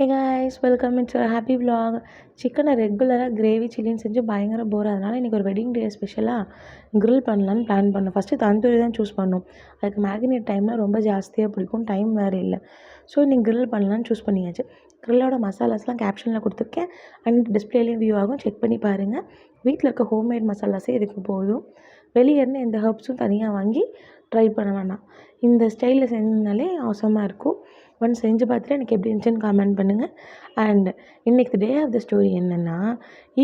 Hey guys, welcome it's happy vlog. சிக்கனை ரெகுலராக gravy சில்லின்னு செஞ்சு பயங்கர போர். அதனால் இன்றைக்கி ஒரு வெட்டிங் டே ஸ்பெஷலாக க்ரில் பண்ணலான்னு பிளான் பண்ணோம். ஃபஸ்ட்டு தந்தூரி தான் சூஸ் பண்ணோம். அதுக்கு மேகினேட் டைம்லாம் ரொம்ப ஜாஸ்தியாக பிடிக்கும், டைம் வேறு இல்லை. ஸோ இன்றைக்கி க்ரில் பண்ணலான்னு சூஸ் பண்ணியாச்சு. க்ரில்லோட மசாலாஸ்லாம் கேப்ஷனில் கொடுத்துருக்கேன் அண்ட் டிஸ்பிளேலையும் வியூ ஆகும், செக் பண்ணி பாருங்கள். வீட்டில் இருக்க ஹோம்மேட் மசாலாஸே இதுக்கு போதும். வெளியே இருந்து எந்த ஹர்ப்ஸும் தனியாக வாங்கி ட்ரை பண்ண வேணாம். இந்த ஸ்டைலில் செஞ்சதுனாலே அவசரமாக இருக்கும். ஒன்ஸ் செஞ்சு பார்த்துட்டு எனக்கு எப்படி இருந்துச்சுன்னு கமெண்ட் பண்ணுங்கள். அண்ட் இன்றைக்கி டே ஆஃப் த ஸ்டோரி என்னென்னா,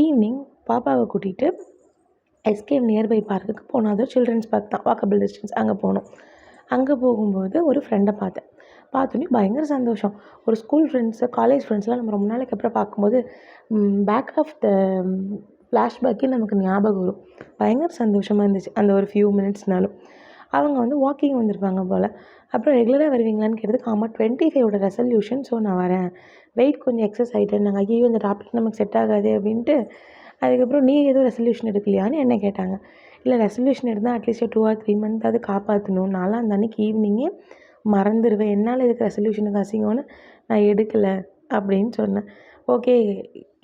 ஈவினிங் பாப்பாவை கூட்டிகிட்டு எஸ்கேஎம் நியர்பை பார்க்குக்கு போனோம். அது சில்ட்ரன்ஸ் பார்க் தான், வாக்கபிள் டிஸ்டன்ஸ். அங்கே போனோம். அங்கே போகும்போது ஒரு ஃப்ரெண்டை பார்த்தோன்னே பயங்கர சந்தோஷம். ஒரு ஸ்கூல் ஃப்ரெண்ட்ஸு, காலேஜ் ஃப்ரெண்ட்ஸ்லாம் நம்ம ரொம்ப நாளைக்கு அப்புறம் பார்க்கும்போது பேக் ஆஃப் த ஃப்ளாஷ்பேக்கே நமக்கு ஞாபகம் வரும். பயங்கர சந்தோஷமாக இருந்துச்சு அந்த ஒரு ஃபியூ மினிட்ஸ்னாலும். அவங்க வாக்கிங் வந்திருப்பாங்க போல். அப்புறம் ரெகுலராக வருவீங்களான்னு கேட்டதுக்கு, ஆமாம் 25 ரெசல்யூஷன், ஸோ நான் வரேன், வெயிட் கொஞ்சம் எக்ஸஸ் ஆகிட்டேன். நாங்கள் ஐயோ இந்த டாபிக் நமக்கு செட் ஆகாது அப்படின்ட்டு. அதுக்கப்புறம் நீ எதுவும் ரெசல்யூஷன் எடுக்கலையான்னு என்ன கேட்டாங்க. இல்லை, ரெசல்யூஷன் எடுத்தால் அட்லீஸ்ட் 2 or 3 மந்த் அது காப்பாற்றணும். நான்லாம் அந்த அன்றைக்கி ஈவினிங்கே மறந்துடுவேன், என்னால் இதுக்கு ரெசல்யூஷனுக்கு அசிங்கம்னு நான் எடுக்கலை அப்படின்னு சொன்னேன். ஓகே,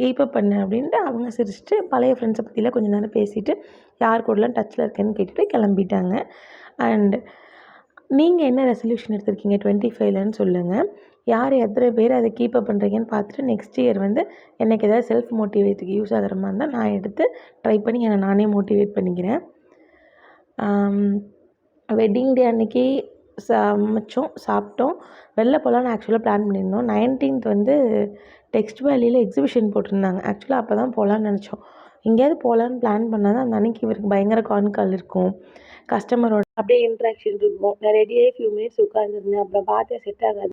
கீப்பப் பண்ணு அப்படின்ட்டு அவங்க சிரிச்சிட்டு பழைய ஃப்ரெண்ட்ஸை பற்றிலாம் கொஞ்சம் நேரம் பேசிவிட்டு யார் கூடலாம் டச்சில் இருக்கேன்னு கேட்டுட்டு கிளம்பிட்டாங்க. அண்ட் நீங்கள் என்ன ரெசல்யூஷன் எடுத்திருக்கீங்க 25லன்னு சொல்லுங்கள். யார் எத்தனை பேர் அதை கீப்பப் பண்ணுறீங்கன்னு பார்த்துட்டு நெக்ஸ்ட் இயர் எனக்கு ஏதாவது செல்ஃப் மோட்டிவேட்டுக்கு யூஸ் ஆகிற மாதிரி இருந்தால் நான் எடுத்து ட்ரை பண்ணி என்னை நானே மோட்டிவேட் பண்ணிக்கிறேன். வெட்டிங் டே அன்றைக்கி சமைச்சோம், சாப்பிட்டோம். வெளில போகலான்னு ஆக்சுவலாக பிளான் பண்ணியிருந்தோம். 19th டெக்ஸ்ட் வேலியில் எக்ஸிபிஷன் போட்டிருந்தாங்க. ஆக்சுவலாக அப்போ தான் போகலான்னு நினச்சோம். எங்கேயாவது போகலான்னு பிளான் பண்ணால் தான் அந்த அன்றைக்கி இவருக்கு பயங்கர கால் இருக்கும், கஸ்டமரோட அப்படியே இன்ட்ராக்ஷன் இருக்கும். நான் ரெடியாகி ஃபியூ மினிட்ஸ் உட்காந்துருந்தேன். அப்புறம் பார்த்தேன் செட் ஆகாது.